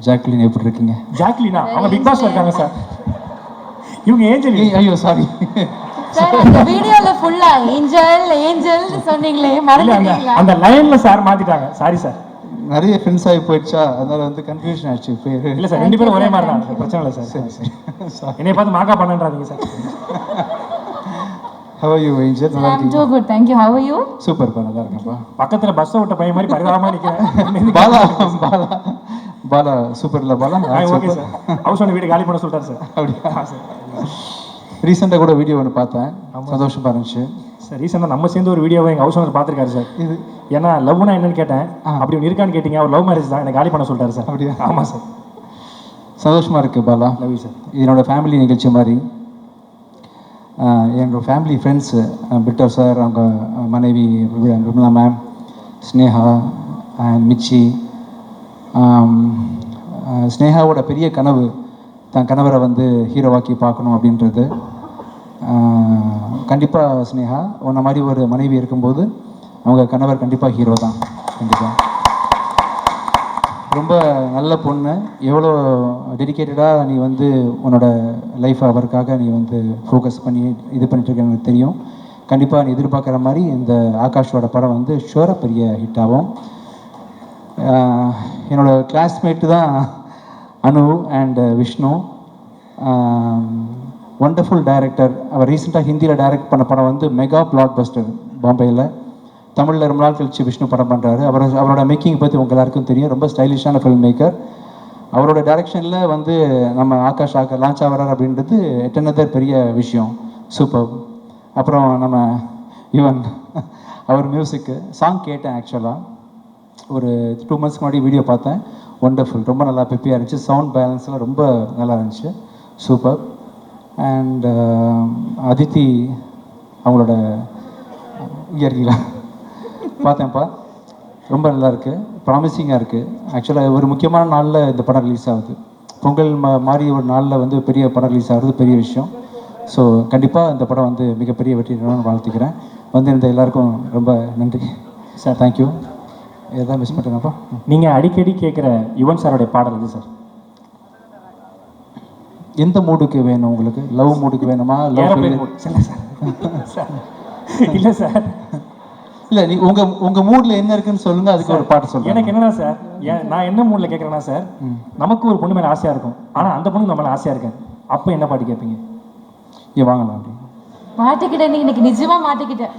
Jacqueline எப்படி இருக்கீங்க? ஜாக்லினா அவங்க பிக் பாஸ்ல இருக்காங்க சார். இவங்க ஏஞ்சல். ஐயோ சாரி சார், அந்த வீடியோல ஃபுல்லா ஏஞ்சல் ஏஞ்சல் சொன்னீங்களே, மறந்துட்டீங்களா? அந்த லைன்ல சார் மாத்திட்டாங்க. Sorry sir. நிறைய ஃப்ரெண்ட்ஸ் ஆகி போயிடுச்சா, அதனால வந்து கன்ஃபியூஷன் ஆயிடுச்சு பேர். இல்ல சார், ரெண்டு பேரும் ஒரே மாதிரி தான், பிரச்சனை இல்லை சார். சரி சரி. என்னைய பார்த்து மாக்கா பண்ணன்றாதீங்க sir. How are you Angel? நல்லா I'm இருக்கீங்க? too good, thank you. How are you? சூப்பர்ப்பா, நல்லா இருக்கேன்ப்பா. பக்கத்துல பஸ் விட்ட பையன் மாதிரி பரிதாபமா நிக்கிறேன். பாலா பாலா பாலா சூப்பர் இல்லை Bala? Okay sir. House owner வீடு காலி பண்ண சொல்லிட்டாரு சார். அப்படியா சார்? ரீசெண்டாக கூட வீடியோ ஒன்று பார்த்தேன், சந்தோஷமா இருந்துச்சு சார். ரீசெண்டாக நம்ம சேர்ந்து ஒரு வீடியோவை எங்கள் ஹவுஸ் ஓனர் பார்த்துருக்காரு சார். இது ஏன்னா லவ்னா என்னன்னு கேட்டேன், அப்படி ஒன்று இருக்கான்னு கேட்டீங்க. அவர் லவ் மேரேஜ் தான், எனக்கு காலி பண்ண சொல்லிட்டாரு சார். அப்படியா? ஆமாம் சார். சந்தோஷமா இருக்கு பாலா. Love you sir. என்னோட ஃபேமிலி நிகழ்ச்சி மாதிரி என்னோடய ஃபேமிலி ஃப்ரெண்ட்ஸு பிட்டர் சார், அவங்க மனைவி விமலா மேம், ஸ்னேகா அண்ட் மிச்சி. ஸ்னேகாவோட பெரிய கனவு தன் கணவரை வந்து ஹீரோவாக்கி பார்க்கணும் அப்படின்றது. கண்டிப்பாக ஸ்னேகா உன்ன மாதிரி ஒரு மனைவி இருக்கும்போது அவங்க கணவர் கண்டிப்பாக ஹீரோ தான். கண்டிப்பாக ரொம்ப நல்ல பொண்ணு. எவ்வளோ டெடிக்கேட்டடாக நீ வந்து உன்னோட லைஃப் அவருக்காக நீ வந்து ஃபோக்கஸ் பண்ணி இது பண்ணிட்டுருக்க எனக்கு தெரியும். கண்டிப்பாக நீ எதிர்பார்க்குற மாதிரி இந்த ஆகாஷோட படம் வந்து ஷோராக பெரிய ஹிட் ஆகும். என்னோடய கிளாஸ்மேட்டு தான் Anu and Vishnu. Wonderful director. அவர் ரீசெண்டாக ஹிந்தியில் டைரக்ட் பண்ண படம் வந்து மெகா பிளாக் பஸ்டர் பாம்பேயில். தமிழில் ரொம்ப நாள் கழிச்சு விஷ்ணு படம் பண்ணுறாரு. அவரோட மேக்கிங் பற்றி உங்கள் எல்லாருக்கும் தெரியும். ரொம்ப ஸ்டைலிஷான ஃபில்ம் மேக்கர். அவரோட டைரக்ஷனில் வந்து நம்ம ஆகாஷ் லான்ச் ஆகிறார் அப்படின்றது எட்டனதர் பெரிய விஷயம். சூப்பர். அப்புறம் நம்ம யுவன் அவர் மியூசிக்கு சாங் கேட்டேன். ஆக்சுவலாக ஒரு 2 months முன்னாடி வீடியோ பார்த்தேன். ஒண்டர்ஃபுல், ரொம்ப நல்லா பெப்பியாக இருந்துச்சு. சவுண்ட் பேலன்ஸ்லாம் ரொம்ப நல்லா இருந்துச்சு. சூப்பர். அண்ட் அதித்தி அவங்களோட இங்கே இருக்கீங்களா பார்த்தேன்ப்பா, ரொம்ப நல்லா இருக்குது, ப்ராமிசிங்காக இருக்குது. ஆக்சுவலாக ஒரு முக்கியமான நாளில் இந்த படம் ரிலீஸ் ஆகுது. பொங்கல் மாதிரி ஒரு நாளில் வந்து பெரிய படம் ரிலீஸ் ஆகுறது பெரிய விஷயம். ஸோ கண்டிப்பாக இந்த படம் வந்து மிகப்பெரிய வெற்றி வாழ்த்துக்கிறேன். வந்து இந்த எல்லாருக்கும் ரொம்ப நன்றி சார். தேங்க்யூ. எதாவது மிஸ் பண்ணுறேன்ப்பா? நீங்கள் அடிக்கடி கேட்குற யுவன் சாரோடைய பாடல் இது சார். எந்த மூடுக்கு வேணும் உங்களுக்கு? லவ் மூடுக்கு வேணுமா? லவ் இல்லை சார், இல்லை நீ உங்கள் மூடில் என்ன இருக்குன்னு சொல்லுங்கள், அதுக்கு ஒரு பாட்டு சொல்லுங்கள். எனக்கு என்னன்னா சார், நான் என்ன மூடில் கேட்குறேன்னா சார், நமக்கு ஒரு பொண்ணு மேலே ஆசையாக இருக்கும், ஆனால் அந்த பொண்ணு நம்ம மேலே ஆசையாக இருக்கேன். அப்போ என்ன பாட்டு கேட்பீங்க? இங்கே வாங்கலாம். அப்படி மாட்டிக்கிட்டேன், நீ இன்னைக்கு நிஜமா மாட்டிக்கிட்டேன்.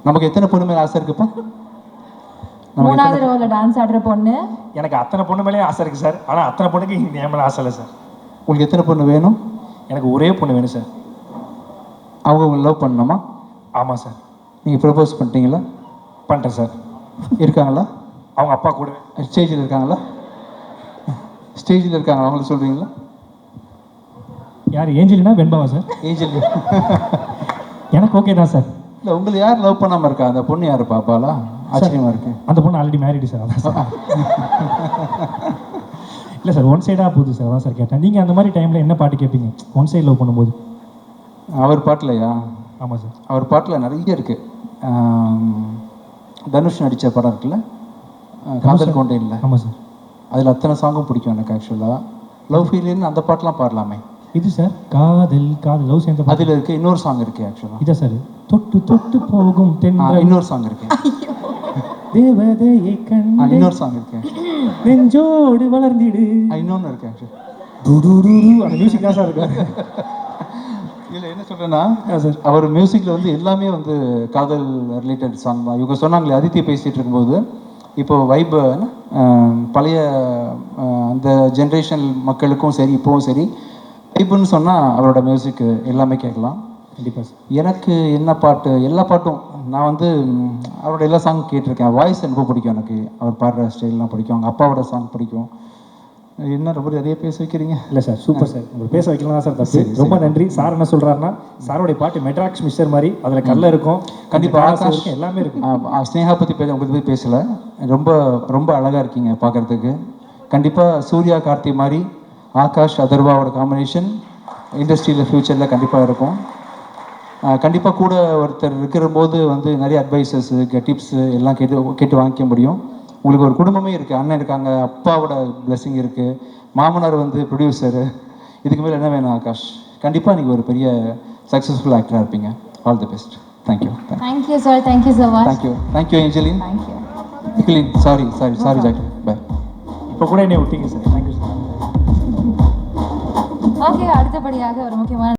நமக்கு எத்தனை பொண்ணு மேலே ஆசை இருக்குப்பா? 3வது ரோல டான்ஸ் ஆடுற பொண்ணு. எனக்கு அத்தனை பொண்ணு மேலே ஆசை இருக்குது சார், ஆனால் அத்தனை பொண்ணுக்கு என் மேலே ஆசை இல்லை சார். உங்களுக்கு எத்தனை பொண்ணு வேணும்? எனக்கு ஒரே பொண்ணு வேணும் சார். அவங்க உங்களை லவ் பண்ணணுமா? ஆமாம் சார். நீங்கள் ப்ரப்போஸ் பண்ணிட்டீங்களா? பண்ணிட்டேன் சார். இருக்காங்களா? அவங்க அப்பா கூட ஸ்டேஜில் இருக்காங்களா? ஸ்டேஜில் இருக்காங்களா? அவங்கள சொல்கிறீங்களா? யார்? ஏஞ்சலினா வெண்பாவா சார்? ஏஞ்சல் எனக்கு ஓகே தான் சார். இல்லை, உங்களை யார் லவ் பண்ணாமல் இருக்கா? அந்த பொண்ணு யார் பாப்பாலா? ஆச்சரியமாக இருக்கு. அந்த பொண்ணு ஆல்ரெடி மேரிடு சார். அதான் சார். இல்லை சார், ஒன் சைடாக போகுது சார். அதான் சார் கேட்டேன். நீங்கள் அந்த மாதிரி டைமில் என்ன பாட்டு கேட்பீங்க ஒன் சைடு லவ் பண்ணும்போது? அவர் பாட்டிலையா? ஆமாம் சார். அவர் பாட்டில் நிறைய இருக்குது. தனுஷ் நடித்த படம் இருக்குல்ல, காதல் கொண்டேன்ல. ஆமாம் சார். அதில் அத்தனை சாங்கும் பிடிக்கும் எனக்கு. ஆக்சுவலாக லவ் ஃபீலின்னு அந்த பாட்டெலாம் பாடலாமே. இது சார் காதல் காதல் லவ் சேர்ந்த அதில் இருக்குது. இன்னொரு சாங் இருக்குது ஆக்சுவலாக. இதா சார், தொட்டு தொட்டு போகும் தென்றல். இன்னொரு சாங் இருக்கு. தேவதையை கண்டு இன்னொரு சாங் இருக்கு. நெஞ்சோடு வளர்ந்திடு. இன்னொன்று இருக்கு ஆக்சுவலி. அந்த மியூசிக் தான் சார் இருக்கு. இல்லை என்ன சொல்கிறேன்னா, அவர் மியூசிக்கில் வந்து எல்லாமே வந்து காதல் ரிலேட்டட் சாங் தான். இவங்க சொன்னாங்களே அதித்தி பேசிகிட்டு இருக்கும்போது, இப்போது வைப் பழைய அந்த ஜென்ரேஷன் மக்களுக்கும் சரி இப்போவும் சரி வைப்புன்னு சொன்னால் அவரோட மியூசிக் எல்லாமே கேட்கலாம். கண்டிப்பாக சார். எனக்கு என்ன பாட்டு, எல்லா பாட்டும் நான் வந்து அவரோட எல்லா சாங் கேட்டிருக்கேன். வாய்ஸ் ரொம்ப பிடிக்கும் எனக்கு. அவர் பாடுற ஸ்டைல்லாம் பிடிக்கும். அவங்க அப்பாவோட சாங் பிடிக்கும். என்ன ரொம்ப நிறைய பேச வைக்கிறீங்க? இல்லை சார், சூப்பர் சார். உங்களுக்கு பேச வைக்கலாம் தான் சார் தப்பு. ரொம்ப நன்றி. சார் என்ன சொல்கிறாருன்னா, சாரோடைய பாட்டு மெட்ராக்ஸ் மிக்சர் மாதிரி, அதில் கல்ல இருக்கும், கண்டிப்பாக இருக்கும், எல்லாமே இருக்கும். ஸ்னேகா பற்றி உங்களுக்கு பற்றி பேசலை. ரொம்ப ரொம்ப அழகாக இருக்கீங்க பார்க்குறதுக்கு. கண்டிப்பாக சூர்யா கார்த்தி மாதிரி ஆகாஷ் அதர்வாவோட காம்பினேஷன் இண்டஸ்ட்ரியில் ஃப்யூச்சரில் கண்டிப்பாக இருக்கும். கண்டிப்பாக கூட ஒருத்தர் இருக்கிற போது வந்து நிறைய அட்வைசஸ்ஸு டிப்ஸு எல்லாம் கேட்டு வாங்கிக்க முடியும். உங்களுக்கு ஒரு குடும்பமே இருக்குது, அண்ணன் இருக்காங்க, அப்பாவோட blessing இருக்குது, மாமனார் வந்து ப்ரொடியூசரு. இதுக்கு மேலே என்ன வேணும் ஆகாஷ்? கண்டிப்பாக நீங்கள் ஒரு பெரிய சக்ஸஸ்ஃபுல் ஆக்டராக இருப்பீங்க. All the best. Thank you. Thank you sir, thank you so much. Thank you Angeline. Thank you. நிக்கிலின், சாரி ஜாக்கி. பை. இப்போ கூட என்னை விட்டீங்க சார். Thank you sir. ஓகே, அடுத்தபடியாக ஒரு முக்கியமான